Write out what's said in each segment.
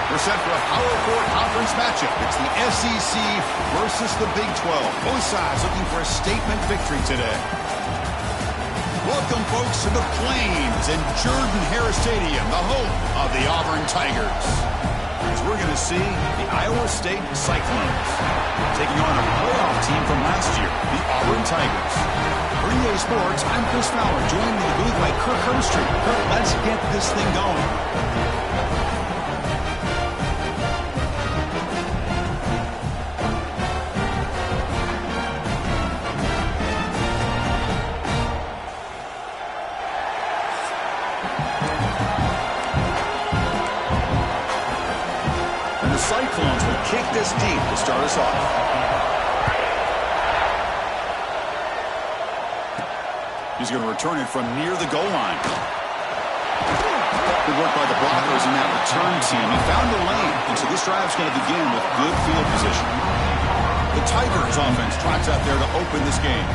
We're set for a Power 4 conference matchup. It's the SEC versus the Big 12. Both sides looking for a statement victory today. Welcome, folks, to the Plains and Jordan-Hare Stadium, the home of the Auburn Tigers. As we're going to see the Iowa State Cyclones taking on a playoff team from last year, the Auburn Tigers. For EA Sports, I'm Chris Fowler, joined in the booth by Kirk Herbstreit. Kirk, let's get this thing going. Cyclones will kick this deep to start us off. He's going to return it from near the goal line. Good work by the blockers in that return team. He found the lane, and so this drive is going to begin with good field position. The Tigers offense trots out there to open this game.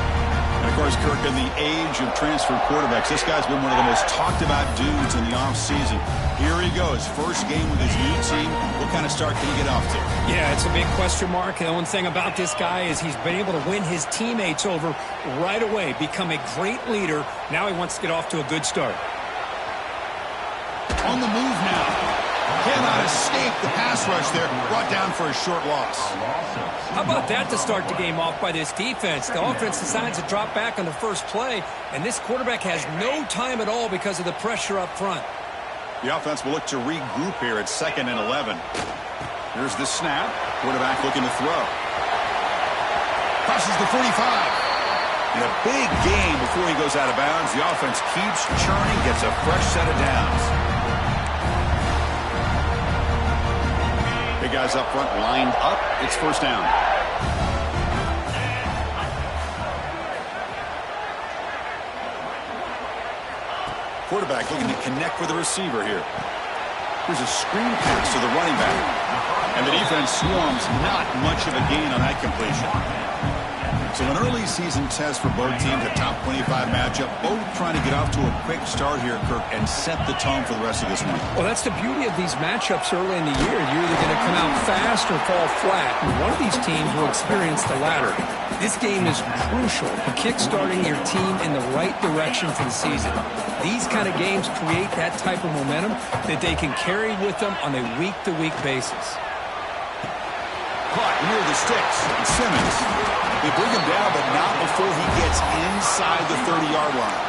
And, of course, Kirk, in the age of transfer quarterbacks, this guy's been one of the most talked-about dudes in the offseason. Here he goes, first game with his new team. What kind of start can he get off to? Yeah, it's a big question mark. The one thing about this guy is he's been able to win his teammates over right away, become a great leader. Now he wants to get off to a good start. On the move now. Cannot escape the pass rush there. Brought down for a short loss. How about that to start the game off by this defense? The offense decides to drop back on the first play, and this quarterback has no time at all because of the pressure up front. The offense will look to regroup here at 2nd and 11. Here's the snap. Quarterback looking to throw. Crosses the 45. And a big gain before he goes out of bounds. The offense keeps churning, gets a fresh set of downs. Big guys up front lined up. It's first down. Quarterback looking to connect with the receiver here. Here's a screen pass to the running back. And the defense swarms, not much of a gain on that completion. So an early season test for both teams, a top 25 matchup. Both trying to get off to a quick start here, Kirk, and set the tone for the rest of this one. Well, that's the beauty of these matchups early in the year. You're either going to come out fast or fall flat. And one of these teams will experience the latter. This game is crucial for kickstarting your team in the right direction for the season. These kind of games create that type of momentum that they can carry with them on a week-to-week basis. Caught near the sticks. Simmons. They bring him down, but not before he gets inside the 30-yard line.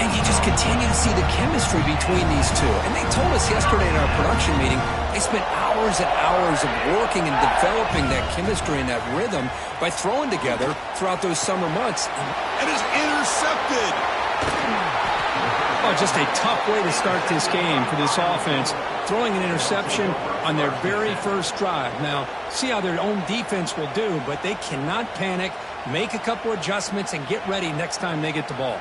And you just continue to see the chemistry between these two. And they told us yesterday in our production meeting, they spent hours and hours of working and developing that chemistry and that rhythm by throwing together throughout those summer months. And is intercepted. Oh, just a tough way to start this game for this offense. Throwing an interception on their very first drive. Now, see how their own defense will do, but they cannot panic, make a couple adjustments, and get ready next time they get the ball.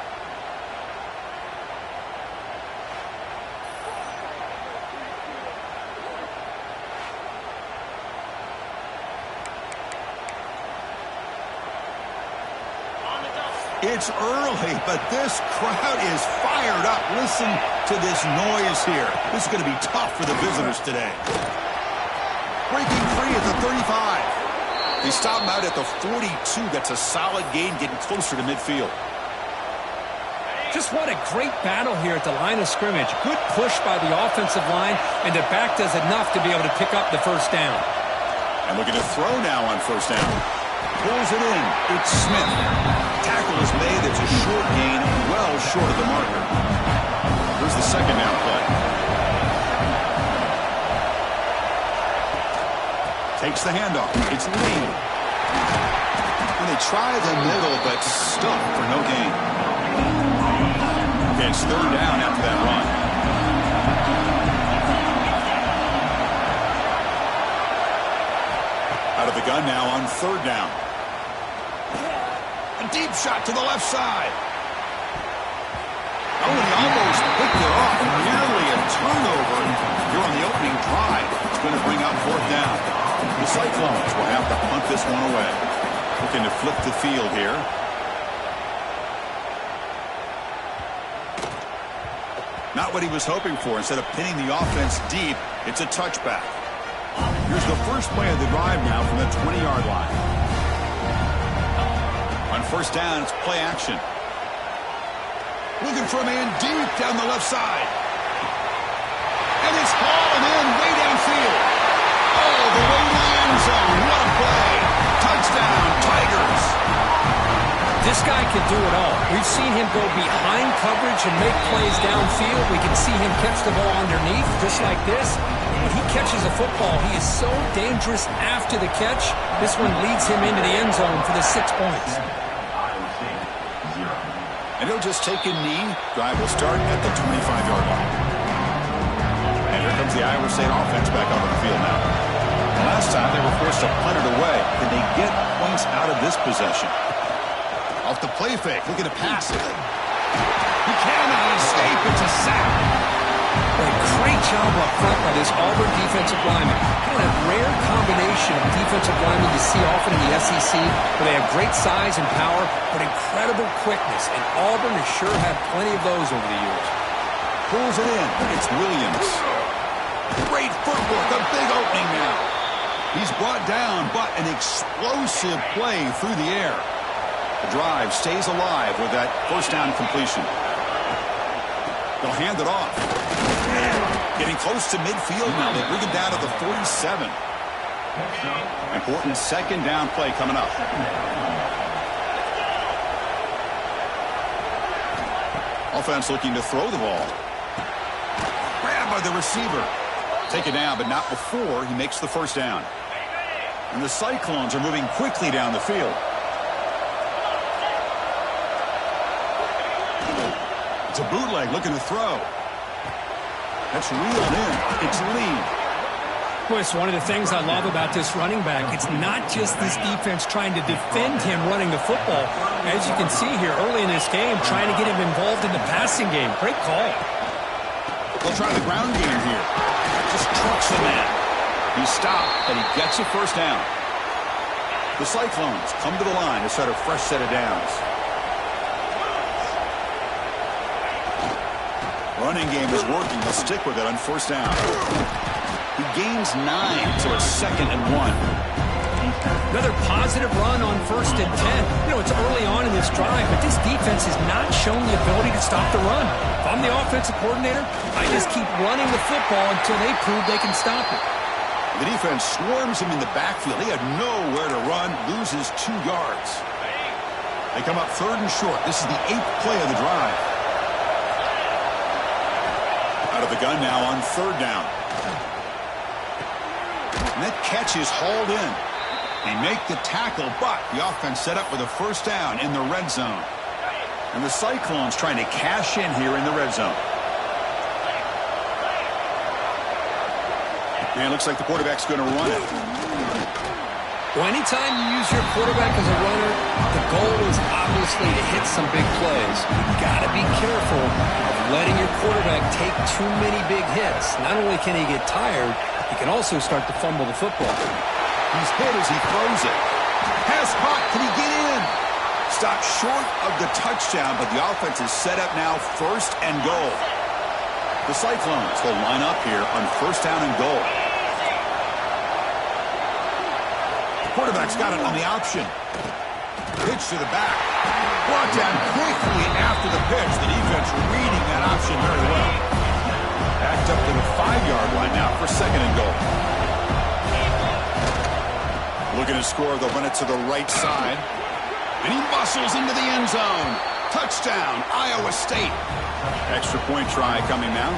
It's early, but this crowd is fired up. Listen to this noise here. This is going to be tough for the visitors today. Breaking free at the 35. They stop him out at the 42. That's a solid gain, getting closer to midfield. Just what a great battle here at the line of scrimmage. Good push by the offensive line, and the back does enough to be able to pick up the first down. And looking to throw now on first down. Pulls it in. It's Smith. Tackle is made. It's a short gain, well short of the marker. Here's the second down play. Takes the handoff. It's Lee. And they try the middle, but stuck for no gain. Okay, it's third down after that run. gun now on third down. A deep shot to the left side. Oh, and he almost picked it off. Nearly a turnover here on the opening drive. It's going to bring up fourth down. The Cyclones will have to punt this one away. Looking to flip the field here. Not what he was hoping for. Instead of pinning the offense deep, it's a touchback. Here's the first play of the drive now from the 20-yard line. On first down, it's play action. Looking for a man deep down the left side. And it's hauled in way downfield. Oh, the way to the end zone. What a play. Touchdown, Tigers. This guy can do it all. We've seen him go behind coverage and make plays downfield. We can see him catch the ball underneath, just like this. And when he catches a football, he is so dangerous after the catch. This one leads him into the end zone for the 6 points. And he'll just take a knee. Drive will start at the 25-yard line. And here comes the Iowa State offense back up on the field now. Last time they were forced to punt it away. Can they get points out of this possession? Off the play fake, looking to pass it. He cannot escape. It's a sack. A great job up front by this Auburn defensive lineman. Kind of rare combination of defensive linemen you see often in the SEC, where they have great size and power, but incredible quickness. And Auburn has sure had plenty of those over the years. Pulls it in. It's Williams. Great footwork. A big opening now. He's brought down, but an explosive play through the air. The drive stays alive with that first down completion. They'll hand it off. Getting close to midfield now. They bring it down to the 47. Important second down play coming up. Offense looking to throw the ball. Grabbed by the receiver. Take it down, but not before he makes the first down. And the Cyclones are moving quickly down the field. It's a bootleg looking to throw. That's reeled in. It's Lee. Boy, it's one of the things I love about this running back. It's not just this defense trying to defend him running the football. As you can see here early in this game, trying to get him involved in the passing game. Great call. They'll try the ground game here. Just trucks the man. He's stopped, but he gets a first down. The Cyclones come to the line to set a fresh set of downs. Running game is working. They'll stick with it on first down. He gains 9, so it's 2nd and 1. Another positive run on 1st and 10. You know, it's early on in this drive, but this defense has not shown the ability to stop the run. If I'm the offensive coordinator, I just keep running the football until they prove they can stop it. The defense swarms him in the backfield. He had nowhere to run, loses 2 yards. They come up 3rd and short. This is the 8th play of the drive. Out of the gun now on 3rd down. And that catch is hauled in. They make the tackle, but the offense set up with a first down in the red zone. And the Cyclones trying to cash in here in the red zone. And it looks like the quarterback's going to run it. Well, anytime you use your quarterback as a runner, the goal is obviously to hit some big plays. You've got to be careful of letting your quarterback take too many big hits. Not only can he get tired, he can also start to fumble the football. He's hit as he throws it. Pass caught. Can he get in? Stopped short of the touchdown, but the offense is set up now 1st and goal. The Cyclones will line up here on 1st down and goal. Quarterback's got it on the option. Pitch to the back. Brought down quickly after the pitch. The defense reading that option very well. Backed up to the 5-yard line now for 2nd and goal. Looking to score. They'll run it to the right side. And he muscles into the end zone. Touchdown, Iowa State. Extra point try coming now.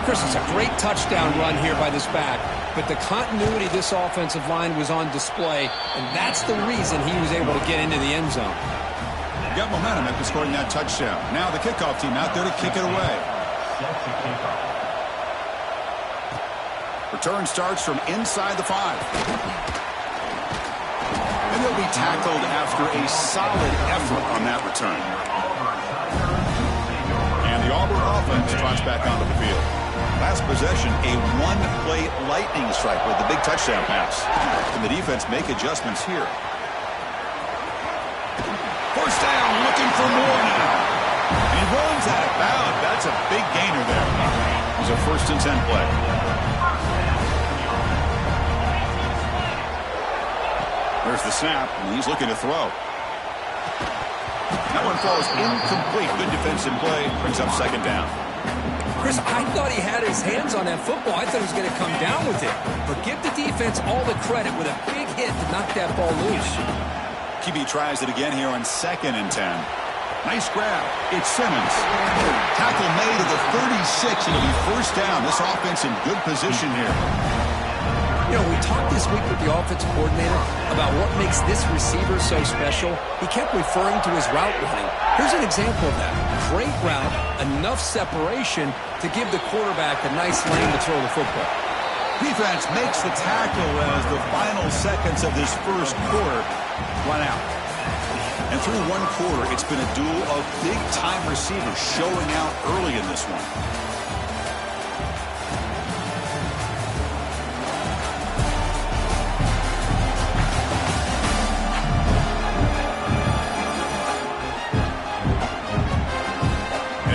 Chris, it's a great touchdown run here by this back, but the continuity of this offensive line was on display, and that's the reason he was able to get into the end zone. Got momentum after scoring that touchdown. Now the kickoff team out there to kick it away. Return starts from inside the 5. he'll be tackled after a solid effort on that return. And the Auburn offense trots back onto the field. Last possession, a one-play lightning strike with the big touchdown pass. Can the defense make adjustments here? First down, looking for more now. And he runs out of bounds. That's a big gainer there. It's a 1st and 10 play. There's the snap, and he's looking to throw. That one falls incomplete. Good defensive play. Brings up 2nd down. Chris, I thought he had his hands on that football. I thought he was going to come down with it. But give the defense all the credit with a big hit to knock that ball loose. QB tries it again here on 2nd and 10. Nice grab. It's Simmons. Tackle made at the 36. It'll be 1st down. This offense in good position here. You know, we talked this week with the offensive coordinator about what makes this receiver so special. He kept referring to his route running. Here's an example of that. Great route, enough separation to give the quarterback a nice lane to throw the football. Defense makes the tackle as the final seconds of this 1st quarter run out. And through 1 quarter, it's been a duel of big-time receivers showing out early in this one.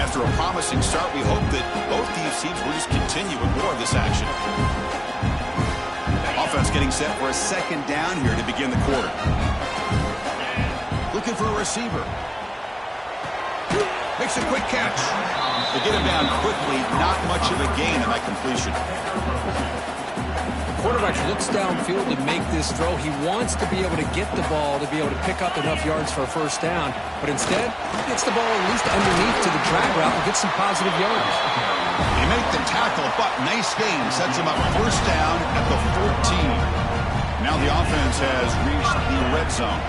After a promising start, we hope that both these teams will just continue with more of this action. Offense getting set for a 2nd down here to begin the quarter. Looking for a receiver. Makes a quick catch. They get him down quickly. Not much of a gain on that completion. The quarterback looks downfield to make this throw. He wants to be able to get the ball to be able to pick up enough yards for a 1st down. But instead, he gets the ball at least underneath to the drag route and gets some positive yards. They make the tackle, but nice gain. Sets him up 1st down at the 14. Now the offense has reached the red zone.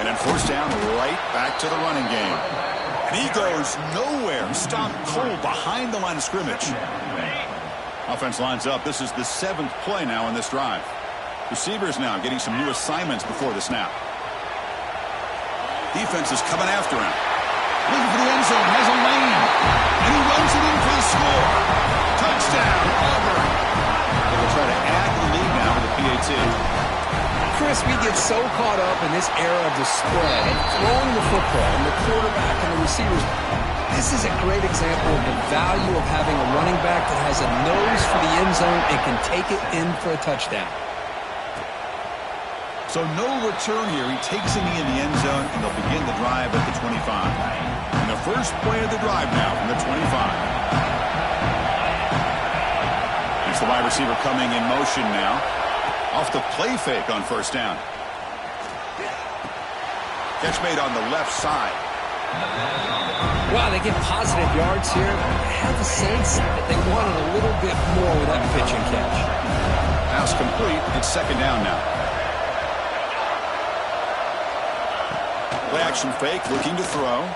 And then 1st down, right back to the running game. And he goes nowhere. Stopped cold behind the line of scrimmage. Offense lines up. This is the 7th play now in this drive. Receivers now getting some new assignments before the snap. Defense is coming after him. Looking for the end zone. Has a lane. And he runs it in for the score. Touchdown, Auburn. They will try to add to the lead now with the PAT. Chris, we get so caught up in this era of the spread and throwing the football and the quarterback and the receivers. This is a great example of the value of having a running back that has a nose for the end zone and can take it in for a touchdown. So no return here. He takes a knee in the end zone, and they'll begin the drive at the 25. And the first play of the drive now from the 25. It's the wide receiver coming in motion now. Off the play fake on 1st down. Catch made on the left side. Wow, they get positive yards here. I have the sense that they wanted a little bit more with that pitch and catch. Pass complete. It's 2nd down now. Play action fake, looking to throw.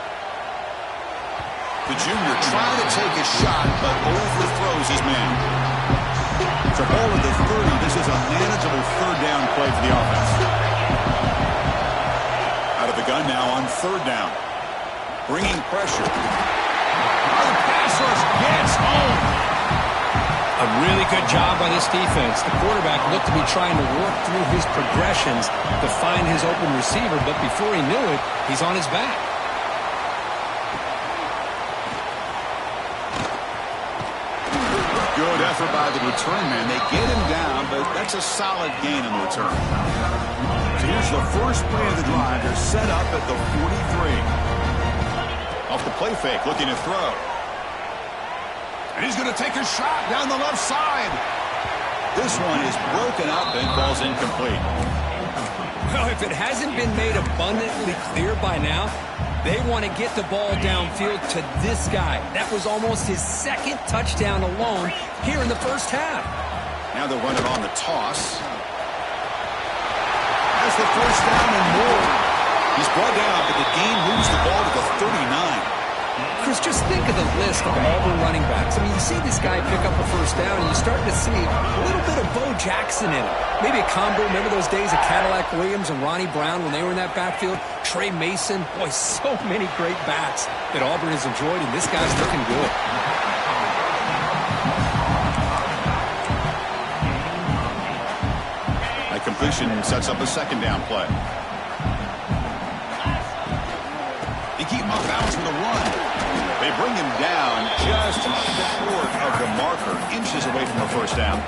The junior trying to take a shot, but overthrows his man. It's a ball at the 30. This is a manageable 3rd down play for the offense. Out of the gun now on 3rd down. Bringing pressure. The pass rush gets home. A really good job by this defense. The quarterback looked to be trying to work through his progressions to find his open receiver, but before he knew it, he's on his back. Good effort by the return man. They get him down, but that's a solid gain in the return. So here's the first play of the drive. They're set up at the 43. Off the play fake, looking to throw. And he's going to take a shot down the left side. This one is broken up and falls incomplete. Well, if it hasn't been made abundantly clear by now, they want to get the ball downfield to this guy. That was almost his 2nd touchdown alone here in the 1st half. Now they'll run it on the toss. That's the 1st down and more. He's brought down, but the gain moves the ball to the 39. Chris, just think of the list of Auburn running backs. I mean, you see this guy pick up a first down, and you start to see a little bit of Bo Jackson in it. Maybe a combo. Remember those days of Cadillac Williams and Ronnie Brown when they were in that backfield? Trey Mason. Boy, so many great backs that Auburn has enjoyed, and this guy's looking good. That completion sets up a second down play. They keep him off balance with a run. They bring him down just short of the marker, inches away from a first down.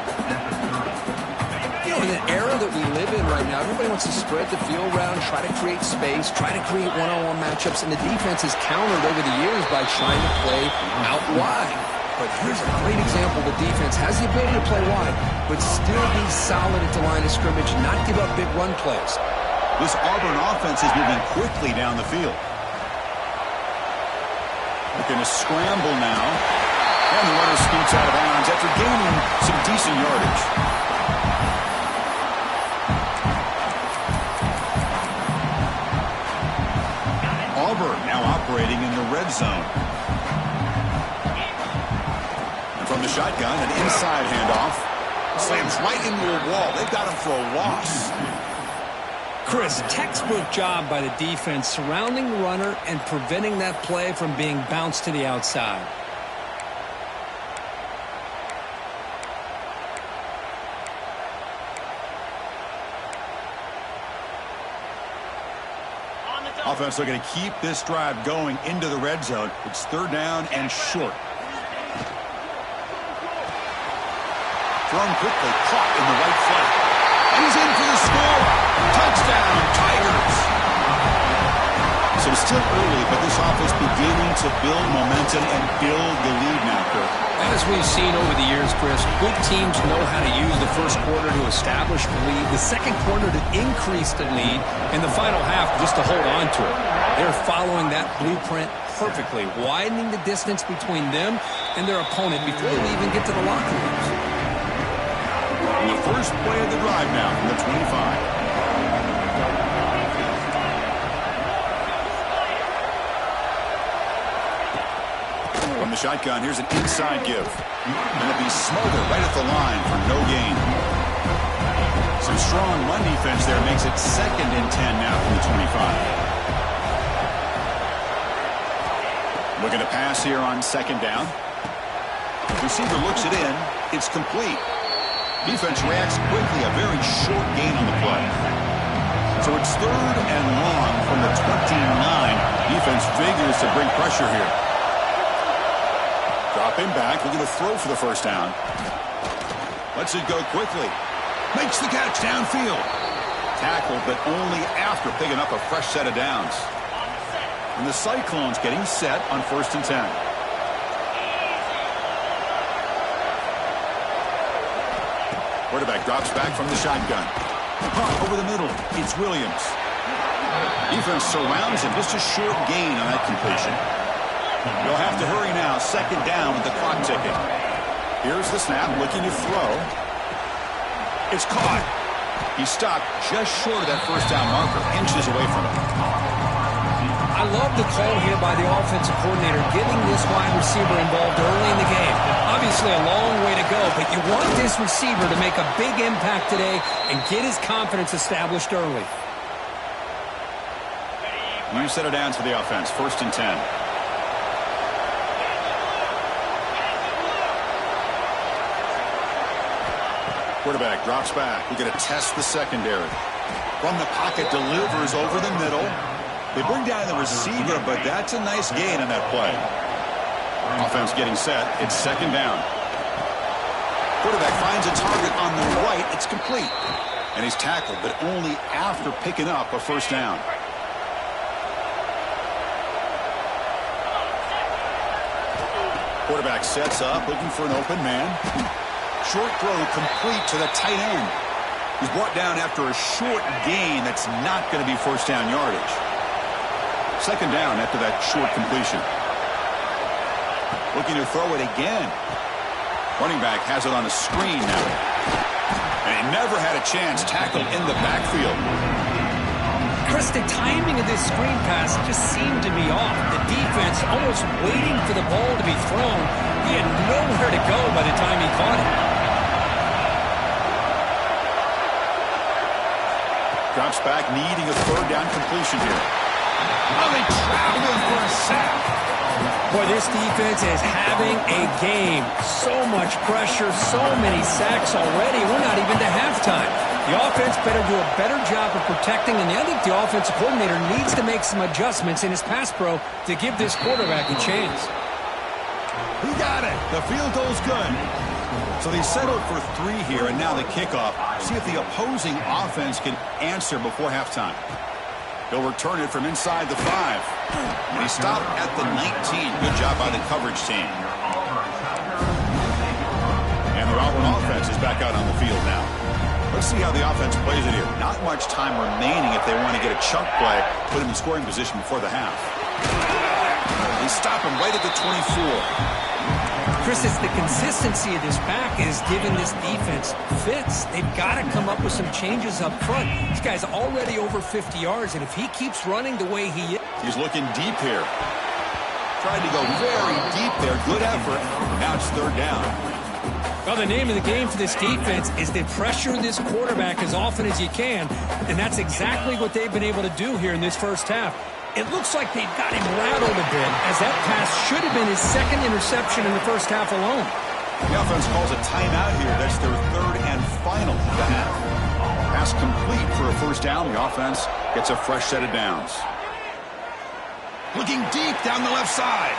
You know, in an era that we live in right now, everybody wants to spread the field around, try to create space, try to create one-on-one matchups, and the defense has countered over the years by trying to play out wide. But here's a great example. The defense has the ability to play wide, but still be solid at the line of scrimmage, not give up big run plays. This Auburn offense is moving quickly down the field. They're going to scramble now. And the runner scoots out of bounds after gaining some decent yardage. Auburn now operating in the red zone. And from the shotgun, an inside handoff. Slams right into a wall. They've got him for a loss. Chris, textbook job by the defense surrounding the runner and preventing that play from being bounced to the outside. Offense looking to keep this drive going into the red zone. It's third down and short. Thrown quickly, caught in the right flat. And he's in for the score. Touchdown, Tigers. So it's still early, but this offense beginning to build momentum and build the lead now, Kirk. As we've seen over the years, Chris, good teams know how to use the first quarter to establish the lead, the second quarter to increase the lead, and the final half just to hold on to it. They're following that blueprint perfectly, widening the distance between them and their opponent before they even get to the locker rooms. And the first play of the drive now from the 25. From the shotgun, here's an inside give. And it'll be smothered right at the line for no gain. Some strong run defense there makes it 2nd and 10 now from the 25. Looking to pass here on 2nd down. Receiver looks it in. It's complete. Defense reacts quickly. A very short gain on the play. So it's 3rd and long from the 29. Defense figures to bring pressure here. Drop him back. Looking to throw for the first down. Lets it go quickly. Makes the catch downfield. Tackled, but only after picking up a fresh set of downs. And the Cyclones getting set on 1st and 10. Quarterback drops back from the shotgun. Punt over the middle. It's Williams. Defense surrounds him. Just a short gain on that completion. They'll have to hurry now. 2nd down with the clock ticking. Here's the snap. Looking to throw. It's caught. He stopped just short of that first down marker. Inches away from it. I love the call here by the offensive coordinator, getting this wide receiver involved early in the game. Obviously a long way to go, but you want this receiver to make a big impact today and get his confidence established early. New set of downs for the offense. 1st and 10. Quarterback drops back. We're going to test the secondary. From the pocket, delivers over the middle. They bring down the receiver, but that's a nice gain on that play. Offense getting set. It's 2nd down. Quarterback finds a target on the right. It's complete. And he's tackled, but only after picking up a first down. Quarterback sets up, looking for an open man. Short throw complete to the tight end. He's brought down after a short gain that's not going to be first down yardage. 2nd down after that short completion. Looking to throw it again. Running back has it on a screen now. And he never had a chance. Tackled in the backfield. Chris, the timing of this screen pass just seemed to be off. The defense almost waiting for the ball to be thrown. He had nowhere to go by the time he caught it. Drops back, needing a third down completion here. Oh, they travel him for a sack. Boy, this defense is having a game. So much pressure, so many sacks already. We're not even to halftime. The offense better do a better job of protecting, and I think the offensive coordinator needs to make some adjustments in his pass pro to give this quarterback a chance. He got it. The field goal's good. So they settled for 3 here, and now the kickoff. See if the opposing offense can answer before halftime. He'll return it from inside the 5. And he stopped at the 19. Good job by the coverage team. And the Auburn offense is back out on the field now. Let's see how the offense plays it here. Not much time remaining if they want to get a chunk play, put him in scoring position before the half. They stop him right at the 24. Chris, it's the consistency of this back is giving this defense fits. They've got to come up with some changes up front. This guy's already over 50 yards, and if he keeps running the way he is... He's looking deep here. Tried to go very deep there. Good effort. Now it's third down. Well, the name of the game for this defense is to pressure this quarterback as often as you can, and that's exactly what they've been able to do here in this first half. It looks like they've got him rattled a bit, as that pass should have been his second interception in the first half alone. The offense calls a timeout here. That's their third and final of the half. Pass complete for a first down. The offense gets a fresh set of downs. Looking deep down the left side.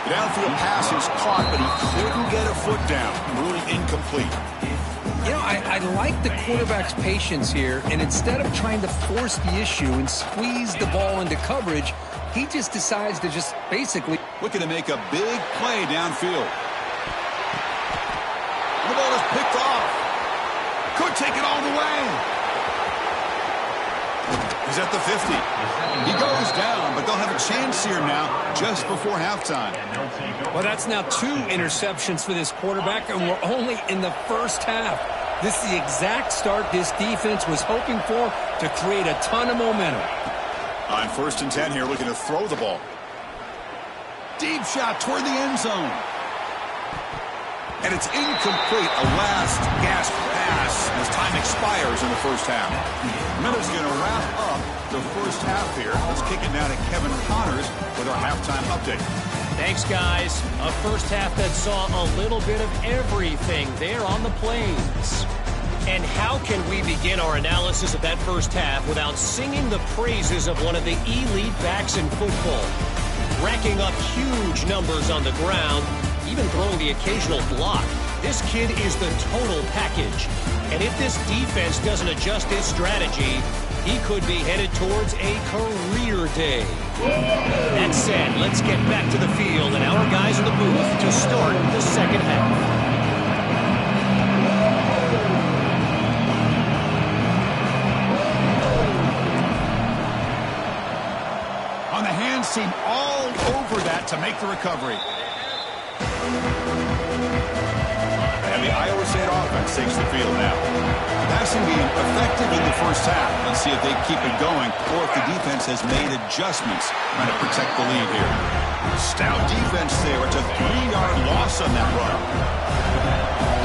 The downfield pass is caught, but he couldn't get a foot down. Ruled incomplete. You know, I like the quarterback's patience here, and instead of trying to force the issue and squeeze the ball into coverage, he just decides to just basically... Looking to make a big play downfield. The ball is picked off. Could take it all the way. He's at the 50. He goes down, but they'll have a chance here now just before halftime. Well, that's now 2 interceptions for this quarterback, and we're only in the first half. This is the exact start this defense was hoping for to create a ton of momentum. On 1st and 10 here, looking to throw the ball. Deep shot toward the end zone. And it's incomplete. A last gasp pass as time expires in the first half. Miller's going to wrap up the first half here. Let's kick it now to Kevin Connors with our halftime update. Thanks, guys. A first half that saw a little bit of everything there on the Plains. And how can we begin our analysis of that first half without singing the praises of one of the elite backs in football? Racking up huge numbers on the ground, even throwing the occasional block. This kid is the total package. And if this defense doesn't adjust its strategy, he could be headed towards a career day. That said, let's get back to the field and our guys in the booth to start the second half. On the hands team all over that to make the recovery. And the Iowa State offense takes the field now. Passing game effective in the first half. Let's see if they keep it going or if the defense has made adjustments trying to protect the lead here. Stout defense there. It's a 3-yard loss on that run.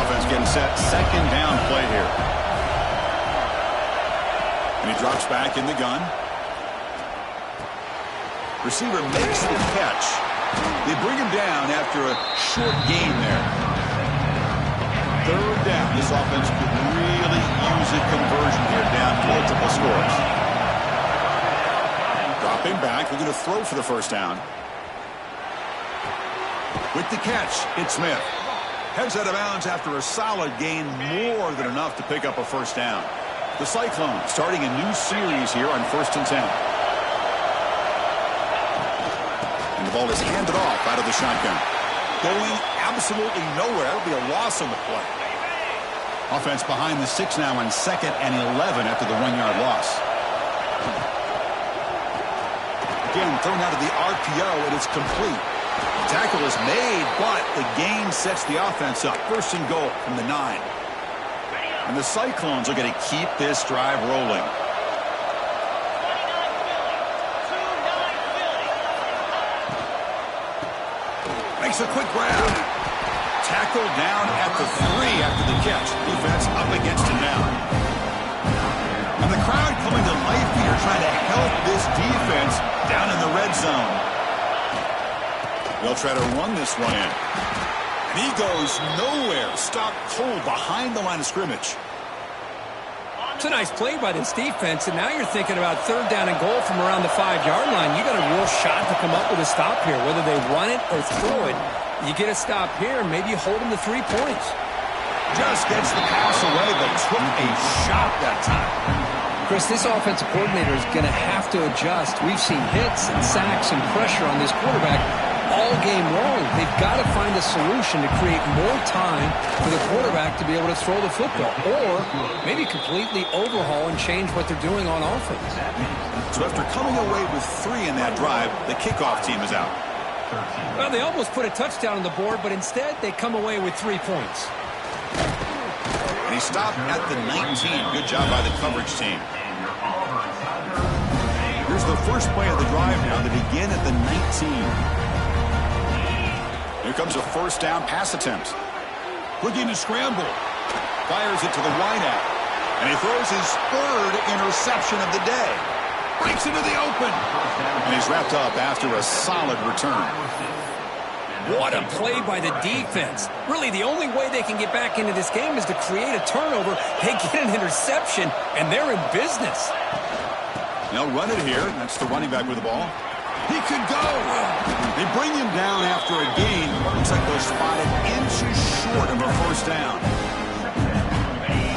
Offense getting set. Second down play here. And he drops back in the gun. Receiver makes the catch. They bring him down after a short gain there. Third down. This offense could really use a conversion here, down multiple scores. Dropping back. We're going to throw for the first down. With the catch, it's Smith. Heads out of bounds after a solid gain, more than enough to pick up a first down. The Cyclones starting a new series here on 1st and 10. And the ball is handed off out of the shotgun. Going absolutely nowhere. That'll be a loss on the play. Offense behind the 6 now on 2nd and 11 after the 1-yard loss. Again, thrown out of the RPO, and it's complete. The tackle is made, but the gain sets the offense up. 1st and goal from the 9. And the Cyclones are going to keep this drive rolling. Makes a quick grab. Tackled down at the 3 after the catch. Defense up against him now. And the crowd coming to life here, trying to help this defense down in the red zone. They'll try to run this one in. And he goes nowhere. Stopped cold behind the line of scrimmage. It's a nice play by this defense, and now you're thinking about 3rd down and goal from around the 5-yard line. You got a real shot to come up with a stop here. Whether they run it or throw it, you get a stop here, and maybe you hold them to 3 points. Just gets the pass away, but took a shot that time. Chris, this offensive coordinator is going to have to adjust. We've seen hits and sacks and pressure on this quarterback all game long. They've got to find a solution to create more time for the quarterback to be able to throw the football, or maybe completely overhaul and change what they're doing on offense. So after coming away with 3 in that drive, the kickoff team is out. Well, they almost put a touchdown on the board, but instead they come away with 3 points. And he stopped at the 19. Good job by the coverage team. Here's the first play of the drive now to begin at the 19. Here comes a 1st down pass attempt. Looking to scramble. Fires it to the wideout. And he throws his 3rd interception of the day. Breaks into the open. And he's wrapped up after a solid return. What a play by the defense. Really, the only way they can get back into this game is to create a turnover. They get an interception, and they're in business. They'll run it here. That's the running back with the ball. He could go. They bring him down after a gain. Looks like they're spotted inches short of a 1st down.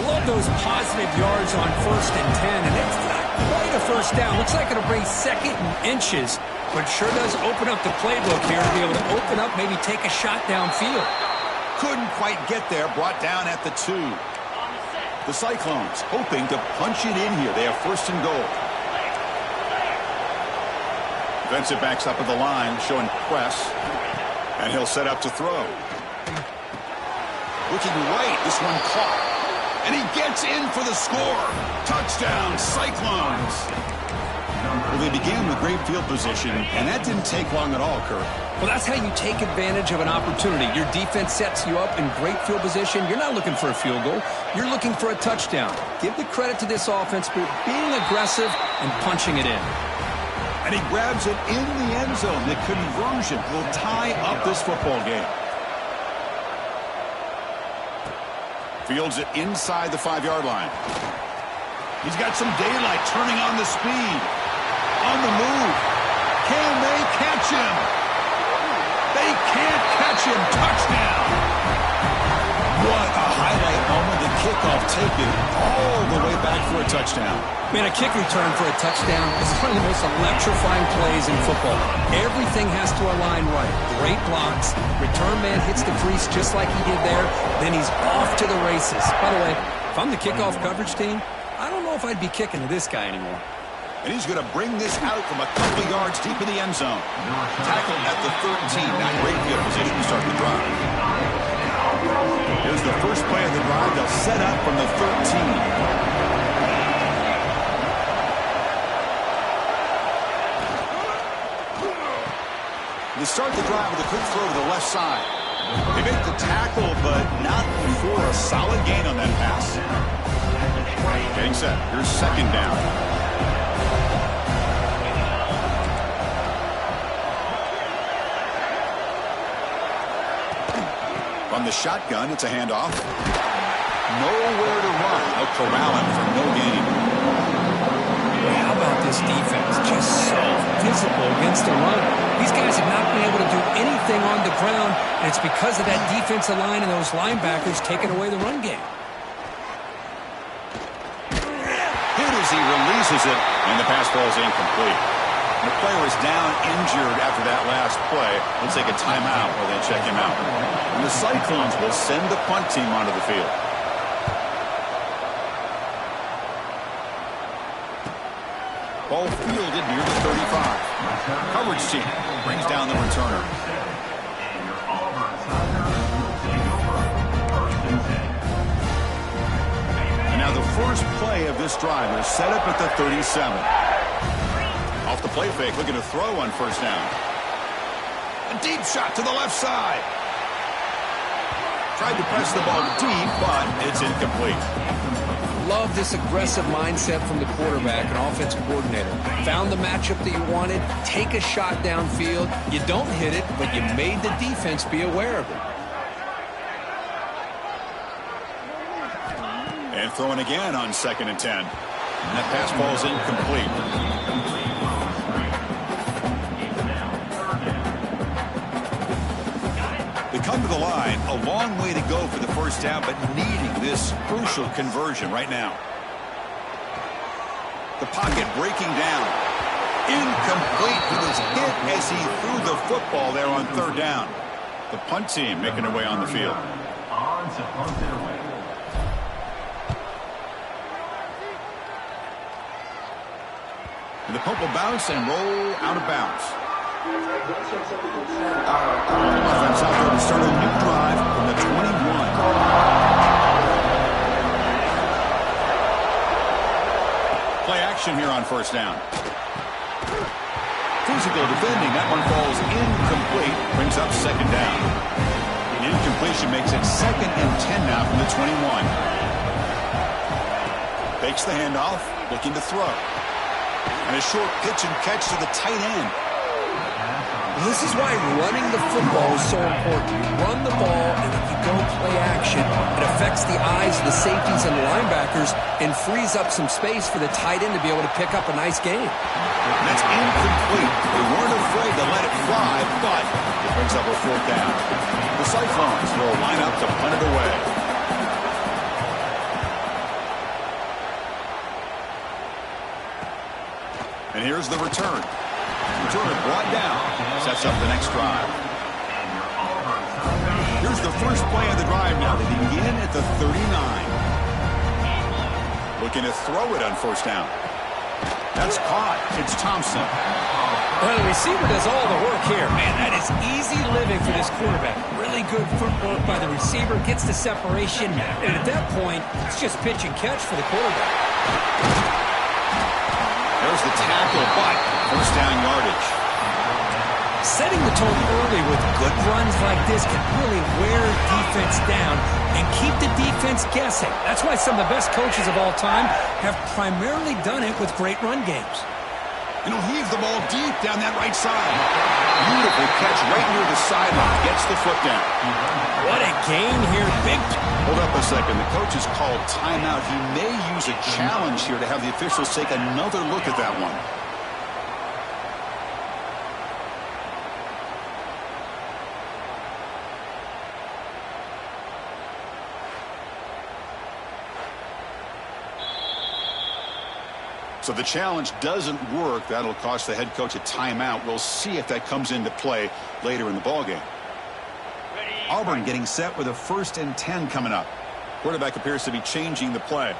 Love those positive yards on 1st and 10, and it's not quite a 1st down. Looks like it'll bring 2nd and inches, but sure does open up the playbook here to be able to open up, maybe take a shot downfield. Couldn't quite get there. Brought down at the 2. The Cyclones hoping to punch it in here. They have 1st and goal. Defensive backs up at the line, showing press. And he'll set up to throw. Looking right, this one caught. And he gets in for the score. Touchdown, Cyclones. Well, they began with great field position, and that didn't take long at all, Kirk. Well, that's how you take advantage of an opportunity. Your defense sets you up in great field position. You're not looking for a field goal. You're looking for a touchdown. Give the credit to this offense for being aggressive and punching it in. And he grabs it in the end zone. The conversion will tie up this football game. Fields it inside the 5-yard line. He's got some daylight, turning on the speed. On the move. Can they catch him? They can't catch him. Touchdown. What a highlight moment. The kickoff taken all the way back for a touchdown. Man, a kick return for a touchdown is one of the most electrifying plays in football. Everything has to align right. Great blocks. Return man hits the crease just like he did there. Then he's off to the races. By the way, if I'm the kickoff coverage team, I don't know if I'd be kicking to this guy anymore. And he's going to bring this out from a couple yards deep in the end zone. Tackled at the 13. Not great field position to start the drive. Here's the first play of the drive. They'll set up from the 13. They start the drive with a quick throw to the left side. They make the tackle, but not before a solid gain on that pass. Getting set. Here's 2nd down. From the shotgun, it's a handoff. Nowhere to run. They'll corral him for no gain. How about this defense? Just so physical against the run. These guys have not been able to do anything on the ground, and it's because of that defensive line and those linebackers taking away the run game. Hit as he releases it, and the pass ball is incomplete. The player is down injured after that last play. We'll take a timeout while they check him out. And the Cyclones will send the punt team onto the field. Ball fielded near the 35. Coverage team brings down the returner. And now the first play of this drive is set up at the 37. Off the play fake, looking to throw on 1st down. A deep shot to the left side. Tried to press the ball deep, but it's incomplete. Love this aggressive mindset from the quarterback and offensive coordinator. Found the matchup that you wanted, take a shot downfield. You don't hit it, but you made the defense be aware of it. And throwing again on 2nd and 10. And that pass ball is incomplete. They come to the line, a long way to go for the first down, but needing this crucial conversion right now. The pocket breaking down. Incomplete. He was hit as he threw the football there on 3rd down. The punt team making their way on the field. And the punt will bounce and roll out of bounds. Offense out there to start a new drive from the 21. Play action here on 1st down. Physical defending. That one falls incomplete. Brings up 2nd down. An incompletion makes it 2nd and 10 now from the 21. Fakes the handoff. Looking to throw. And a short pitch and catch to the tight end. This is why running the football is so important. You run the ball, and if you go play action, it affects the eyes of the safeties and the linebackers and frees up some space for the tight end to be able to pick up a nice game. That's incomplete. They weren't afraid to let it fly, but it brings up a 4th down. The Cyclones will line up to punt it away. And here's the return. Returner brought down. Sets up the next drive. Here's the first play of the drive now. They begin at the 39. Looking to throw it on 1st down. That's caught. It's Thompson. Well, the receiver does all the work here. Man, that is easy living for this quarterback. Really good footwork by the receiver. Gets the separation. And at that point, it's just pitch and catch for the quarterback. There's the tackle, but 1st down yardage. Setting the tone early with good runs like this can really wear defense down and keep the defense guessing. That's why some of the best coaches of all time have primarily done it with great run games. And he'll heave the ball deep down that right side. Beautiful catch right near the sideline. Gets the foot down. What a gain here. Big. Hold up a second. The coach has called timeout. He may use a challenge here to have the officials take another look at that one. So the challenge doesn't work. That'll cost the head coach a timeout. We'll see if that comes into play later in the ballgame. Auburn getting set with a 1st and 10 coming up. Quarterback appears to be changing the play.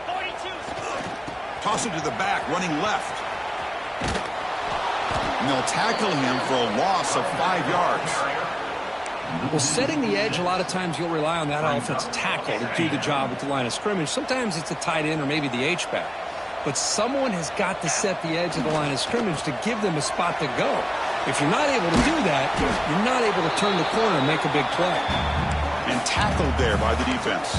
Toss it to the back, running left. And they'll tackle him for a loss of 5 yards. Well, setting the edge, a lot of times you'll rely on that offensive tackle to do the job at the line of scrimmage. Sometimes it's a tight end or maybe the H-back. But someone has got to set the edge of the line of scrimmage to give them a spot to go. If you're not able to do that, you're not able to turn the corner and make a big play. And tackled there by the defense.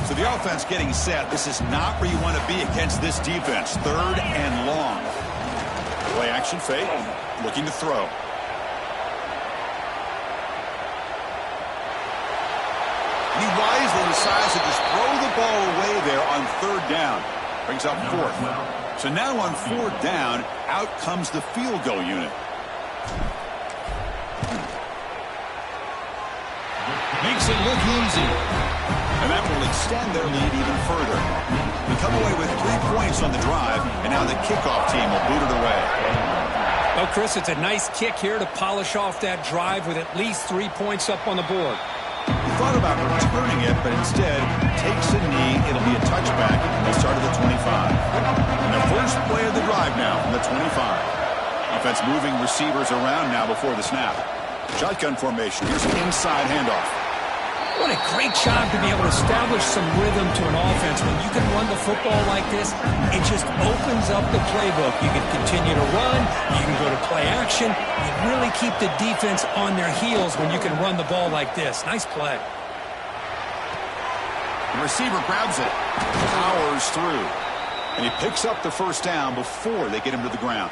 So the offense getting set. This is not where you want to be against this defense. 3rd and long. Play action fake. Looking to throw. He wisely decides to just throw the ball away there on 3rd down. Brings up 4th. So now on 4th down, out comes the field goal unit. Makes it look easy. And that will extend their lead even further. They come away with 3 points on the drive, and now the kickoff team will boot it away. Well, Chris, it's a nice kick here to polish off that drive with at least 3 points up on the board. He thought about returning it, but instead takes a knee. It'll be a touchback. They'll start at the 25. And the first play of the drive now from the 25. Offense moving receivers around now before the snap. Shotgun formation. Here's an inside handoff. What a great job to be able to establish some rhythm to an offense. When you can run the football like this, it just opens up the playbook. You can continue to run. You can go to play action. You really keep the defense on their heels when you can run the ball like this. Nice play. The receiver grabs it, powers through, and he picks up the first down before they get him to the ground.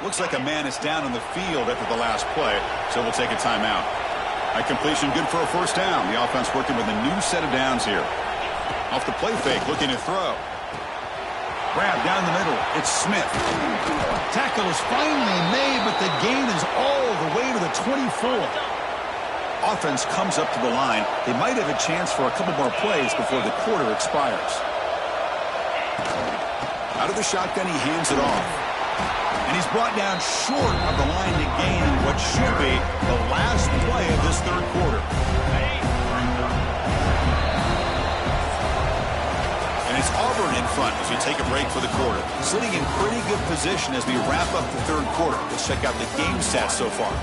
Looks like a man is down on the field after the last play, so we'll take a timeout. That completion good for a first down. The offense working with a new set of downs here. Off the play fake, looking to throw. Grab down the middle. It's Smith. Tackle is finally made, but the gain is all the way to the 24. Offense comes up to the line. They might have a chance for a couple more plays before the quarter expires. Out of the shotgun, he hands it off. And he's brought down short of the line to gain what should be the last play of this third quarter. And it's Auburn in front as we take a break for the quarter. Sitting in pretty good position as we wrap up the third quarter. Let's check out the game stats so far.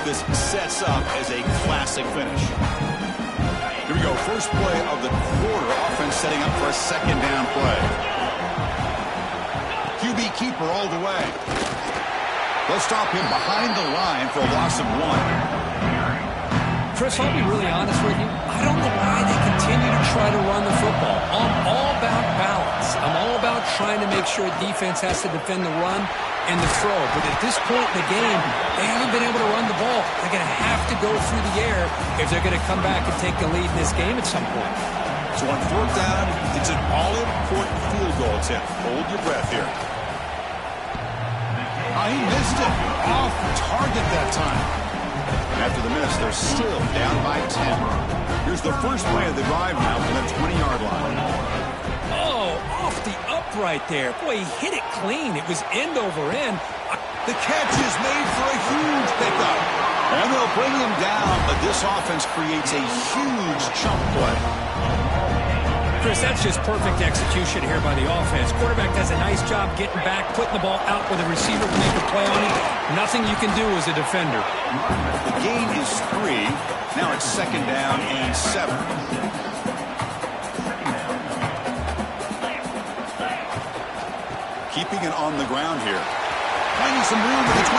This sets up as a classic finish. Here we go. First play of the quarter. Offense setting up for a second down play. QB keeper all the way. They'll stop him behind the line for a loss of 1. Chris, I'll be really honest with you. I don't know why they continue to try to run the football. I'm all about balance. I'm all about trying to make sure defense has to defend the run and the throw. But at this point in the game, they haven't been able to run the ball. They're going to have to go through the air if they're going to come back and take the lead in this game at some point. So on fourth down, it's an all-important field goal attempt. Hold your breath here. He missed it. Off target that time. After the miss, they're still down by 10. Here's the first play of the drive now from the 20-yard line. Oh, off the upright there. Boy, he hit it clean. It was end over end. The catch is made for a huge pickup. And they'll bring him down, but this offense creates a huge chunk play. Chris, that's just perfect execution here by the offense. Quarterback does a nice job getting back, putting the ball out where the receiver can make a play on it. Nothing you can do as a defender. The gain is 3. Now it's second down and 7. Keeping it on the ground here. Finding some room at the 25.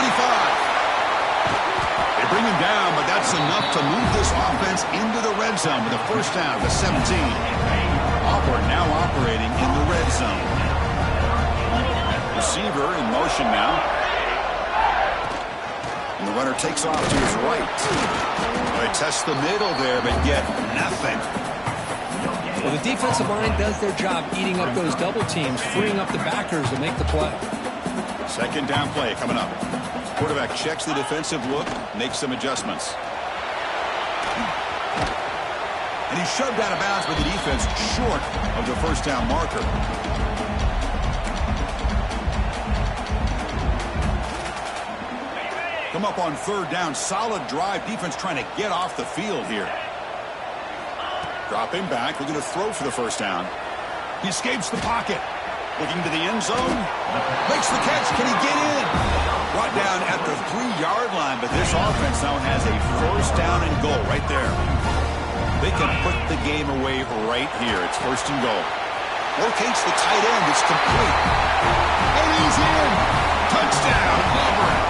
They bring him down, but that's enough to move this offense into the red zone with a first down to 17. Auburn now operating in the red zone. Receiver in motion now. And the runner takes off to his right. They test the middle there, but get nothing. Well, the defensive line does their job eating up those double teams, freeing up the backers to make the play. Second down play coming up. Quarterback checks the defensive look, makes some adjustments. And he's shoved out of bounds by the defense short of the first down marker. Come up on third down. Solid drive. Defense trying to get off the field here. Drop him back. We're going to throw for the first down. He escapes the pocket. Looking to the end zone. Makes the catch. Can he get in? Brought down at the 3-yard line, but this offense now has a first down and goal right there. They can put the game away right here. It's first and goal. Locates the tight end. It's complete. And he's in. Touchdown, Auburn.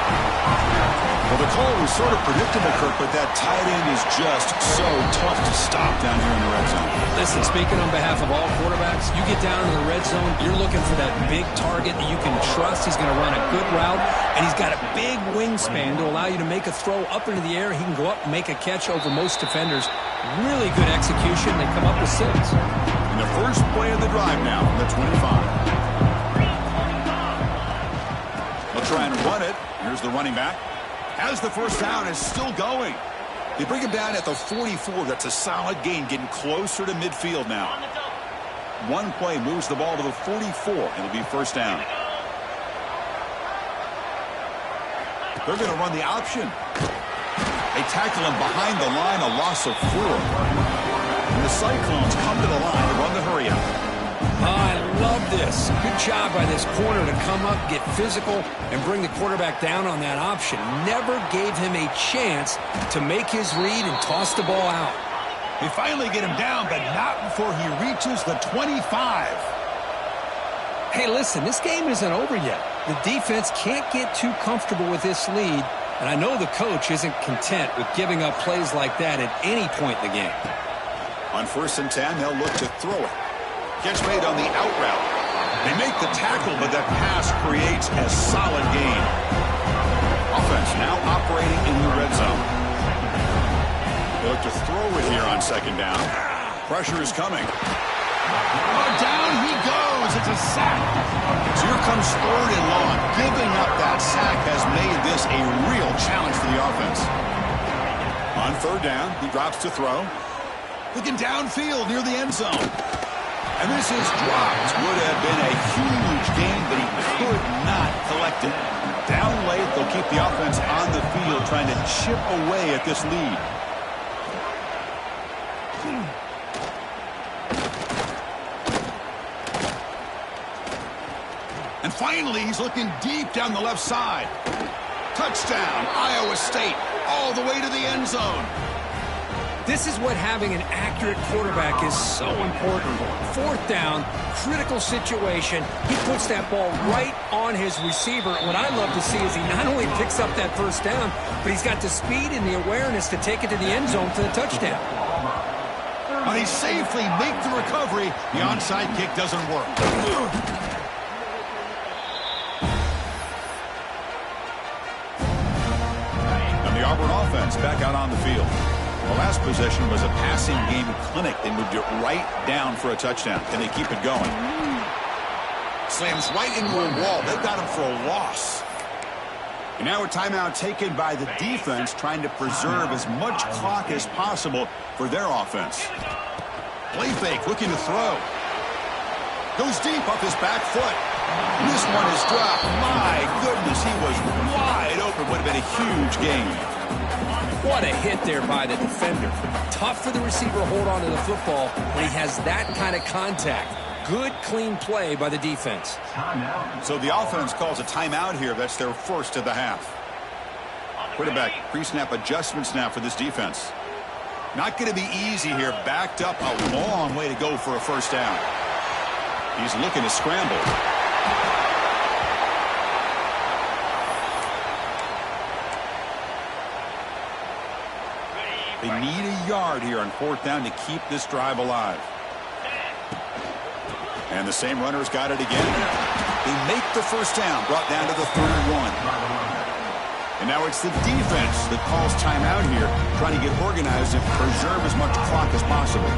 Well, the call was sort of predictable, Kirk, but that tight end is just so tough to stop down here in the red zone. Listen, speaking on behalf of all quarterbacks, you get down in the red zone, you're looking for that big target that you can trust. He's going to run a good route, and he's got a big wingspan to allow you to make a throw up into the air. He can go up and make a catch over most defenders. Really good execution. They come up with 6. And the first play of the drive now from the 25. They'll try and run it. Here's the running back. As the first down is still going. They bring him down at the 44. That's a solid gain, getting closer to midfield now. One play moves the ball to the 44. It'll be first down. They're going to run the option. They tackle him behind the line, a loss of 4. the Cyclones come to the line to run the hurry-up. I love this. Good job by this corner to come up, get physical, and bring the quarterback down on that option. Never gave him a chance to make his read and toss the ball out. They finally get him down, but not before he reaches the 25. Hey, listen, this game isn't over yet. The defense can't get too comfortable with this lead, and I know the coach isn't content with giving up plays like that at any point in the game. On 1st and 10, they'll look to throw it. Catch made on the out route. They make the tackle, but that pass creates a solid gain. Offense now operating in the red zone. They look to throw it here on 2nd down. Pressure is coming. Oh, down he goes. It's a sack. So here comes 3rd and long. Giving up that sack has made this a real challenge for the offense. On 3rd down, he drops to throw. Looking downfield near the end zone. And this is dropped. Would have been a huge gain, but he could not collect it. Down late, they'll keep the offense on the field trying to chip away at this lead. And finally, he's looking deep down the left side. Touchdown, Iowa State, all the way to the end zone. This is what having an accurate quarterback is so important. 4th down, critical situation. He puts that ball right on his receiver. What I love to see is he not only picks up that 1st down, but he's got the speed and the awareness to take it to the end zone for the touchdown. When they safely make the recovery, the onside kick doesn't work. And the Auburn offense back out on the field. The last possession was a passing game clinic. They moved it right down for a touchdown. Can they keep it going? Slams right into a wall. They've got him for a loss. And now a timeout taken by the defense, trying to preserve as much clock as possible for their offense. Play fake, looking to throw. Goes deep off his back foot. And this one is dropped. My goodness, he was wide open. Would have been a huge gain. What a hit there by the defender. Tough for the receiver to hold on to the football when he has that kind of contact. Good, clean play by the defense. So the offense calls a timeout here. That's their first of the half. Quarterback pre-snap adjustments now for this defense. Not going to be easy here. Backed up a long way to go for a 1st down. He's looking to scramble. They need a yard here on 4th down to keep this drive alive. And the same runner's got it again. They make the 1st down, brought down to the 31. And now it's the defense that calls timeout here, trying to get organized and preserve as much clock as possible.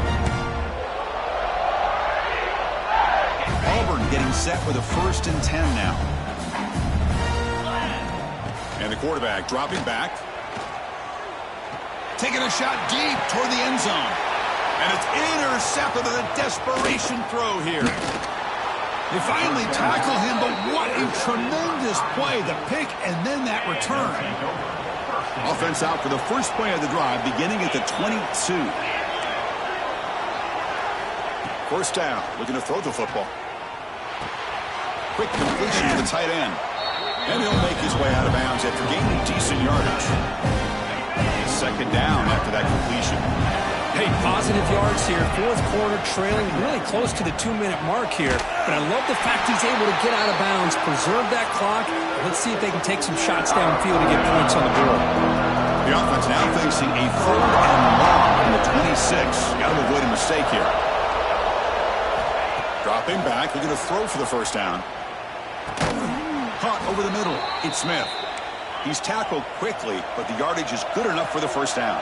Auburn getting set with a 1st and 10 now. And the quarterback dropping back. Taking a shot deep toward the end zone. And it's intercepted with a desperation throw here. They finally tackle him, but what a tremendous play. The pick and then that return. Offense out for the first play of the drive, beginning at the 22. 1st down, looking to throw the football. Quick completion to the tight end. And he'll make his way out of bounds after gaining decent yardage. 2nd down after that completion. Hey, positive yards here. 4th quarter, trailing really close to the 2-minute mark here. But I love the fact he's able to get out of bounds, preserve that clock. Let's see if they can take some shots downfield to get points on the board. The offense now facing a 3rd and long from the 26. Got to avoid a mistake here. Dropping back, looking to throw for the 1st down. Caught over the middle. It's Smith. He's tackled quickly, but the yardage is good enough for the 1st down.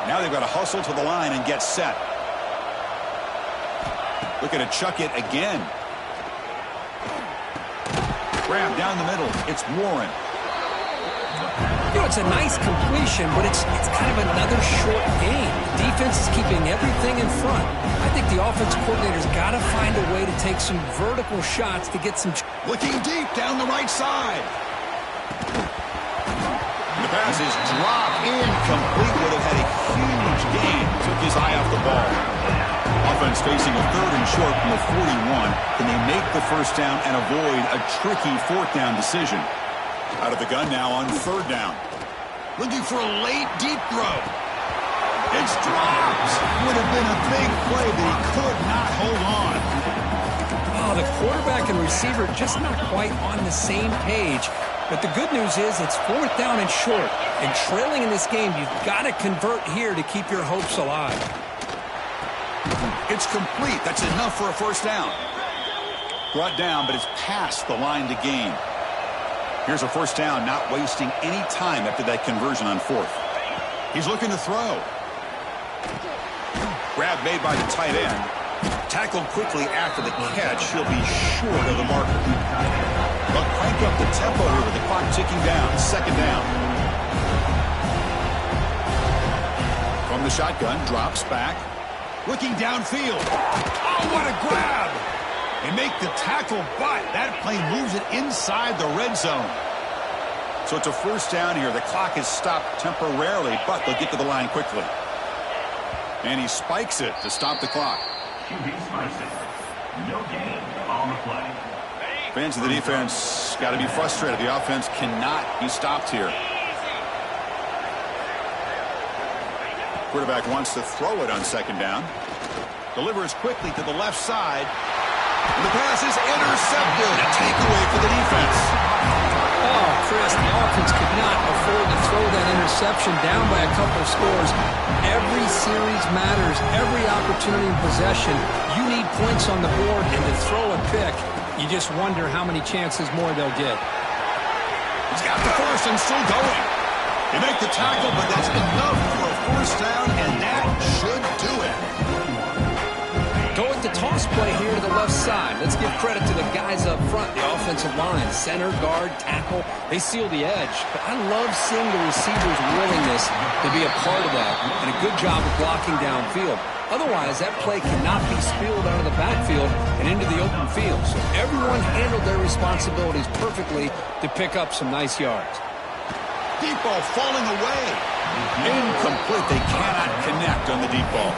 Now they've got to hustle to the line and get set. Looking to chuck it again. Grab down the middle. It's Warren. You know, it's a nice completion, but it's kind of another short game. Defense is keeping everything in front. I think the offensive coordinator's got to find a way to take some vertical shots to get some... Looking deep down the right side. The pass is dropped incomplete. Would have had a huge gain. Took his eye off the ball. Offense facing a 3rd and short from the 41. Can they make the first down and avoid a tricky 4th down decision? Out of the gun now on 3rd down. Looking for a late deep throw. It's dropped. Would have been a big play, but he could not hold on. Oh, the quarterback and receiver just not quite on the same page. But the good news is it's 4th down and short. And trailing in this game, you've got to convert here to keep your hopes alive. It's complete. That's enough for a first down. Brought down, but it's past the line to gain. Here's a first down, not wasting any time after that conversion on 4th. He's looking to throw. Grab made by the tight end. Tackled quickly after the catch. He'll be short of the marker. But crank up the tempo here with the clock ticking down. 2nd down. From the shotgun, drops back. Looking downfield. Oh, what a grab! They make the tackle, but that play moves it inside the red zone. So it's a first down here. The clock is stopped temporarily, but they'll get to the line quickly. And he spikes it to stop the clock. QB spikes it. No gain on the play. Fans of the defense got to be frustrated. The offense cannot be stopped here. Quarterback wants to throw it on 2nd down. Delivers quickly to the left side. And the pass is intercepted. A takeaway for the defense. Oh, Chris, the offense could not afford to throw that interception down by a couple of scores. Every series matters. Every opportunity in possession. You need points on the board, and to throw a pick, you just wonder how many chances more they'll get. He's got the first and still going. They make the tackle, but that's enough for a first down, and that should do it. Go with the toss play here to the left side. Let's give credit to the guys up front, the offensive line. Center, guard, tackle, they seal the edge. But I love seeing the receiver's willingness to be a part of that, and a good job of blocking downfield. Otherwise, that play cannot be spilled out of the backfield and into the open field. So everyone handled their responsibilities perfectly to pick up some nice yards. Deep ball falling away. Incomplete. They cannot connect on the deep ball.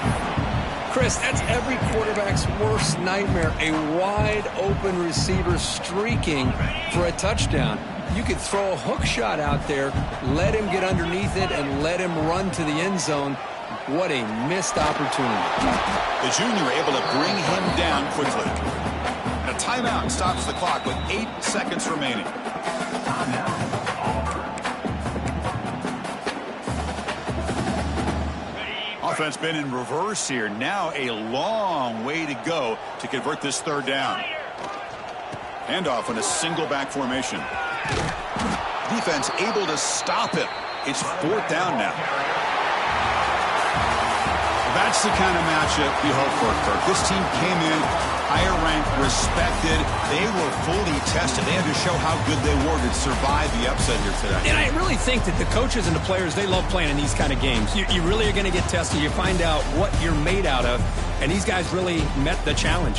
Chris, that's every quarterback's worst nightmare. A wide-open receiver streaking for a touchdown. You could throw a hook shot out there, let him get underneath it, and let him run to the end zone. What a missed opportunity. The junior able to bring him down quickly. And a timeout stops the clock with 8 seconds remaining. Offense been in reverse here. Now a long way to go to convert this 3rd down. Handoff in a single back formation. Defense able to stop it. It's 4th down now. That's the kind of matchup you hope for, Kirk. This team came in higher ranked, respected. They were fully tested. They had to show how good they were to survive the upset here today. And I really think that the coaches and the players, they love playing in these kind of games. You really are going to get tested. You find out what you're made out of. And these guys really met the challenge.